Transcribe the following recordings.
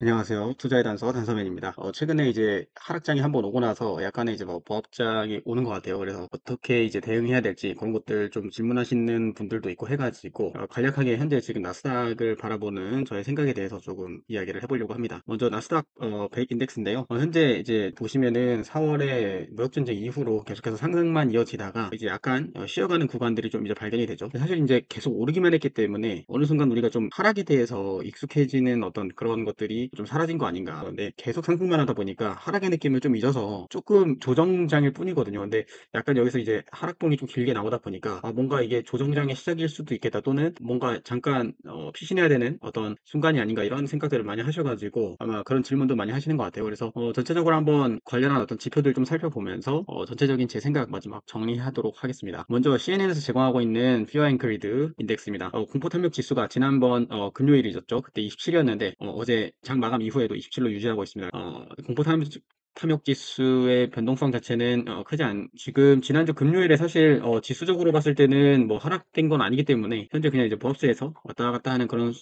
안녕하세요. 투자의 단서 단서맨입니다. 최근에 이제 하락장이 한번 오고 나서 약간의 이제 뭐 보합장이 오는 것 같아요. 그래서 어떻게 이제 대응해야 될지 그런 것들 좀 질문하시는 분들도 있고 해가지고 간략하게 현재 지금 나스닥을 바라보는 저의 생각에 대해서 조금 이야기를 해보려고 합니다. 먼저 나스닥 100 인덱스인데요. 현재 이제 보시면은 4월에 무역전쟁 이후로 계속해서 상승만 이어지다가 이제 약간 쉬어가는 구간들이 좀 이제 발견이 되죠. 사실 이제 계속 오르기만 했기 때문에 어느 순간 우리가 좀 하락에 대해서 익숙해지는 어떤 그런 것들이 좀 사라진 거 아닌가. 근데 계속 상승만 하다 보니까 하락의 느낌을 좀 잊어서 조금 조정장일 뿐이거든요. 근데 약간 여기서 이제 하락봉이 좀 길게 나오다 보니까 뭔가 이게 조정장의 시작일 수도 있겠다, 또는 뭔가 잠깐 피신해야 되는 어떤 순간이 아닌가, 이런 생각들을 많이 하셔가지고 아마 그런 질문도 많이 하시는 것 같아요. 그래서 전체적으로 한번 관련한 어떤 지표들 좀 살펴보면서 전체적인 제 생각 마지막 정리하도록 하겠습니다. 먼저 CNN에서 제공하고 있는 Fear and Greed 인덱스입니다. 공포 탐욕 지수가 지난번 금요일이었죠. 그때 27이었는데 어제 장 마감 이후에도 27로 유지하고 있습니다. 공포 탐욕 지수의 변동성 자체는 크지 않. 지금 지난주 금요일에 사실 지수적으로 봤을 때는 뭐 하락된 건 아니기 때문에 현재 그냥 이제 보합세에서 왔다 갔다 하는 그런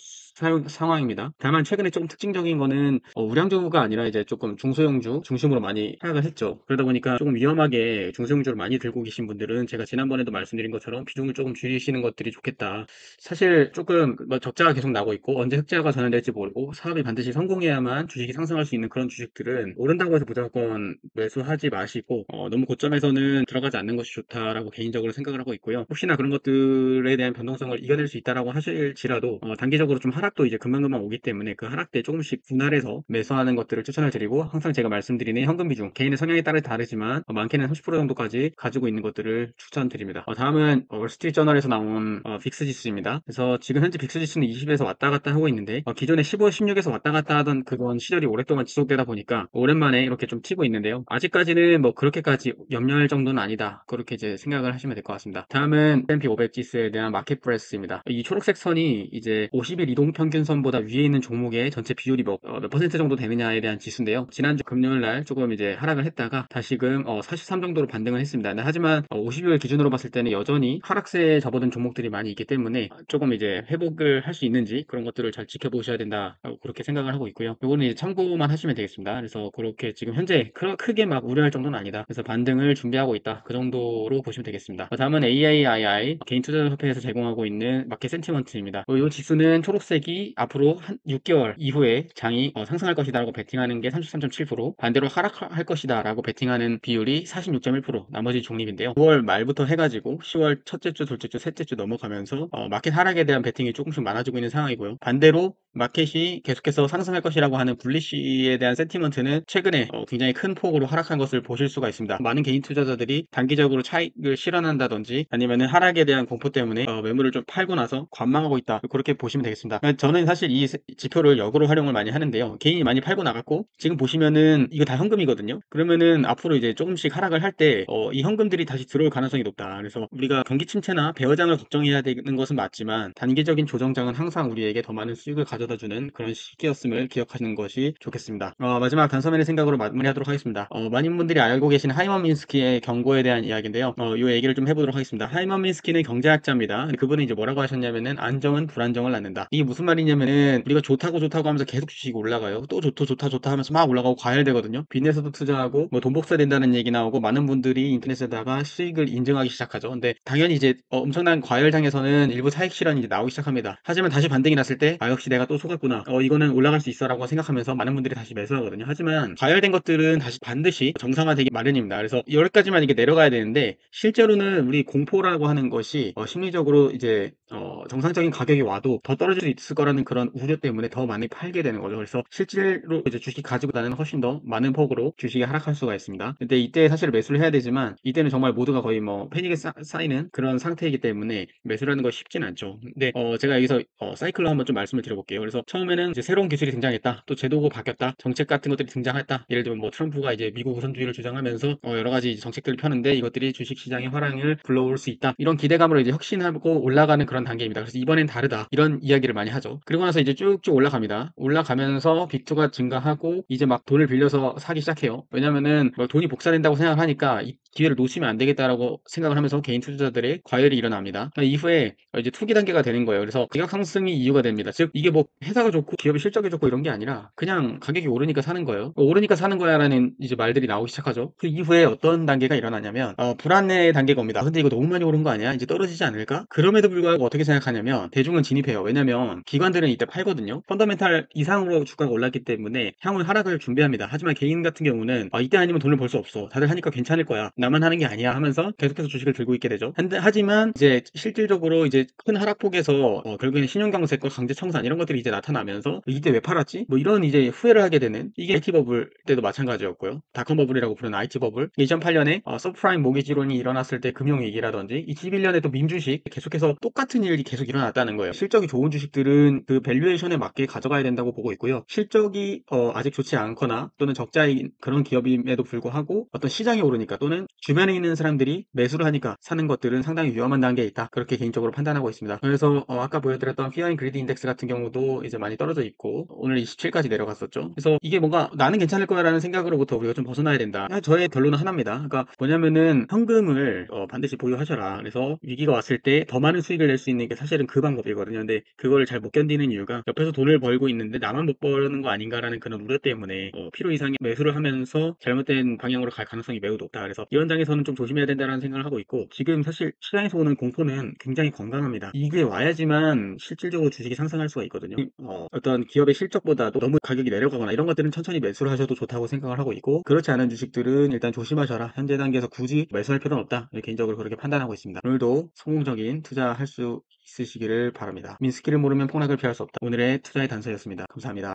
상황입니다. 다만 최근에 조금 특징적인 거는 우량주가 아니라 이제 조금 중소형주 중심으로 많이 하락을 했죠. 그러다 보니까 조금 위험하게 중소형주를 많이 들고 계신 분들은 제가 지난번에도 말씀드린 것처럼 비중을 조금 줄이시는 것들이 좋겠다. 사실 조금 뭐 적자가 계속 나고 있고 언제 흑자가 전환될지 모르고 사업이 반드시 성공해야만 주식이 상승할 수 있는 그런 주식들은 오른다고 해서 무조건 매수하지 마시고 너무 고점에서는 들어가지 않는 것이 좋다라고 개인적으로 생각을 하고 있고요. 혹시나 그런 것들에 대한 변동성을 이겨낼 수 있다라고 하실지라도 단기적으로 좀 하락도 이제 금방금방 오기 때문에 그 하락 때 조금씩 분할해서 매수하는 것들을 추천을 드리고, 항상 제가 말씀드리는 현금 비중 개인의 성향에 따라 다르지만 많게는 30% 정도까지 가지고 있는 것들을 추천드립니다. 다음은 월스트리트 저널에서 나온 빅스 지수입니다. 그래서 지금 현재 빅스 지수는 20에서 왔다 갔다 하고 있는데 기존에 15, 16에서 왔다 갔다 하던 그건 시절이 오랫동안 지속되다 보니까 오랜만에 이렇게 좀 튀고 있는데요. 아직까지는 뭐 그렇게까지 염려할 정도는 아니다, 그렇게 이제 생각을 하시면 될 것 같습니다. 다음은 S&P 500 지수에 대한 마켓 프라이스입니다. 이 초록색 선이 이제 50일 이동 평균선보다 위에 있는 종목의 전체 비율이 몇 퍼센트 정도 되느냐에 대한 지수인데요. 지난주 금요일 날 조금 이제 하락을 했다가 다시금 43 정도로 반등을 했습니다. 하지만 50일 기준으로 봤을 때는 여전히 하락세에 접어든 종목들이 많이 있기 때문에 조금 이제 회복을 할 수 있는지 그런 것들을 잘 지켜보셔야 된다, 그렇게 생각을 하고 있고요. 요거는 이제 참고만 하시면 되겠습니다. 그래서 그렇게 지금 현재 크게 막 우려할 정도는 아니다. 그래서 반등을 준비하고 있다, 그 정도로 보시면 되겠습니다. 다음은 AIII 개인 투자 협회에서 제공하고 있는 마켓 센티먼트입니다. 이 지수는 초록색이 앞으로 한 6개월 이후에 장이 상승할 것이다라고 베팅하는 게 33.7%, 반대로 하락할 것이다라고 베팅하는 비율이 46.1%, 나머지 중립인데요. 9월 말부터 해가지고 10월 첫째 주, 둘째 주, 셋째 주 넘어가면서 마켓 하락에 대한 베팅이 조금씩 많아지고 있는 상황이고요. 반대로 마켓이 계속해서 상승할 것이라고 하는 불리시에 대한 센티먼트는 최근에 굉장히 큰 폭으로 하락한 것을 보실 수가 있습니다. 많은 개인 투자자들이 단기적으로 차익을 실현한다든지 아니면은 하락에 대한 공포 때문에 매물을 좀 팔고 나서 관망하고 있다, 그렇게 보시면 되겠습니다. 저는 사실 이 지표를 역으로 활용을 많이 하는데요. 개인이 많이 팔고 나갔고 지금 보시면은 이거 다 현금이거든요. 그러면은 앞으로 이제 조금씩 하락을 할 때 이 현금들이 다시 들어올 가능성이 높다. 그래서 우리가 경기 침체나 배어장을 걱정해야 되는 것은 맞지만 단기적인 조정장은 항상 우리에게 더 많은 수익을 가져다주는 그런 시기였음을 기억하시는 것이 좋겠습니다. 마지막 단서맨의 생각으로 마무리하도록 하겠습니다. 많은 분들이 알고 계신 하이먼 민스키의 경고에 대한 이야기인데요. 이 얘기를 좀 해보도록 하겠습니다. 하이먼 민스키는 경제학자입니다. 그분은 이제 뭐라고 하셨냐면은 안정은 불안정을 낳는다. 이게 무슨 말이냐면은 우리가 좋다고 하면서 계속 주식이 올라가요. 또 좋다 하면서 막 올라가고 과열되거든요. 빚내서도 투자하고 뭐 돈 복사야 된다는 얘기 나오고 많은 분들이 인터넷에다가 수익을 인증하기 시작하죠. 근데 당연히 이제 엄청난 과열장에서는 일부 사익 실현이 이제 나오기 시작합니다. 하지만 다시 반등이 났을 때 역시 내가 또 속았구나, 이거는 올라갈 수 있어라고 생각하면서 많은 분들이 다시 매수하거든요. 하지만 과열된 것들은 다시 반드시 정상화되기 마련입니다. 그래서 여기까지만 이게 내려가야 되는데 실제로는 우리 공포라고 하는 것이 심리적으로 이제 정상적인 가격이 와도 더 떨어질 수 있을 거라는 그런 우려 때문에 더 많이 팔게 되는 거죠. 그래서 실제로 이제 주식 가지고 다니는 훨씬 더 많은 폭으로 주식이 하락할 수가 있습니다. 근데 이때 사실 매수를 해야 되지만 이때는 정말 모두가 거의 뭐 패닉에 쌓이는 그런 상태이기 때문에 매수라는 거 쉽진 않죠. 근데 제가 여기서 사이클로 한번 좀 말씀을 드려볼게요. 그래서 처음에는 이제 새로운 기술이 등장했다, 또 제도가 바뀌었다, 정책 같은 것들이 등장했다. 예를 들면 뭐 트럼프가 이제 미국 우선주의를 주장하면서 여러 가지 정책들을 펴는데 이것들이 주식 시장의 화랑을 불러올 수 있다, 이런 기대감으로 이제 혁신하고 올라가는 그런 그런 단계입니다. 그래서 이번엔 다르다. 이런 이야기를 많이 하죠. 그리고 나서 이제 쭉쭉 올라갑니다. 올라가면서 빅2가 증가하고 이제 막 돈을 빌려서 사기 시작해요. 왜냐면은 뭐 돈이 복사된다고 생각을 하니까 이 기회를 놓치면 안 되겠다라고 생각을 하면서 개인 투자자들의 과열이 일어납니다. 이후에 이제 투기 단계가 되는 거예요. 그래서 가격 상승이 이유가 됩니다. 즉 이게 뭐 회사가 좋고 기업의 실적이 좋고 이런 게 아니라 그냥 가격이 오르니까 사는 거예요. 오르니까 사는 거야라는 이제 말들이 나오기 시작하죠. 그 이후에 어떤 단계가 일어나냐면 불안의 단계가 옵니다. 근데 이거 너무 많이 오른 거 아니야? 이제 떨어지지 않을까? 그럼에도 불구하고 어떻게 생각하냐면 대중은 진입해요. 왜냐면 기관들은 이때 팔거든요. 펀더멘탈 이상으로 주가가 올랐기 때문에 향후 하락을 준비합니다. 하지만 개인 같은 경우는 이때 아니면 돈을 벌 수 없어. 다들 하니까 괜찮을 거야. 나만 하는 게 아니야 하면서 계속해서 주식을 들고 있게 되죠. 하지만 이제 실질적으로 이제 큰 하락폭에서 결국에는 신용경색과 강제청산 이런 것들이 이제 나타나면서 이때 왜 팔았지? 뭐 이런 이제 후회를 하게 되는 이게 IT 버블 때도 마찬가지였고요. 닷컴 버블이라고 부르는 IT 버블. 2008년에 서프라임 모기지론이 일어났을 때 금융위기라든지 21년에 또 민주식 계속해서 똑같은 일이 계속 일어났다는 거예요. 실적이 좋은 주식들은 그 밸류에이션에 맞게 가져가야 된다고 보고 있고요. 실적이 아직 좋지 않거나 또는 적자인 그런 기업임에도 불구하고 어떤 시장이 오르니까 또는 주변에 있는 사람들이 매수를 하니까 사는 것들은 상당히 위험한 단계에 있다. 그렇게 개인적으로 판단하고 있습니다. 그래서 아까 보여드렸던 Fear and Greed 인덱스 같은 경우도 이제 많이 떨어져 있고 오늘 27까지 내려갔었죠. 그래서 이게 뭔가 나는 괜찮을 거야라는 생각으로부터 우리가 좀 벗어나야 된다. 저의 결론은 하나입니다. 그러니까 뭐냐면은 현금을 반드시 보유하셔라. 그래서 위기가 왔을 때 더 많은 수익을 낼 수 있는 게 사실은 그 방법이거든요. 근데 그걸 잘 못 견디는 이유가 옆에서 돈을 벌고 있는데 나만 못 버는 거 아닌가라는 그런 우려 때문에 필요 이상의 매수를 하면서 잘못된 방향으로 갈 가능성이 매우 높다. 그래서 이런 장에서는 좀 조심해야 된다는 생각을 하고 있고 지금 사실 시장에서 오는 공포는 굉장히 건강합니다. 이게 와야지만 실질적으로 주식이 상승할 수가 있거든요. 어떤 기업의 실적보다도 너무 가격이 내려가거나 이런 것들은 천천히 매수를 하셔도 좋다고 생각을 하고 있고 그렇지 않은 주식들은 일단 조심하셔라. 현재 단계에서 굳이 매수할 필요는 없다. 개인적으로 그렇게 판단하고 있습니다. 오늘도 성공적인 투자할 수 있으시기를 바랍니다. 민스키를 모르면 폭락을 피할 수 없다. 오늘의 투자의 단서였습니다. 감사합니다.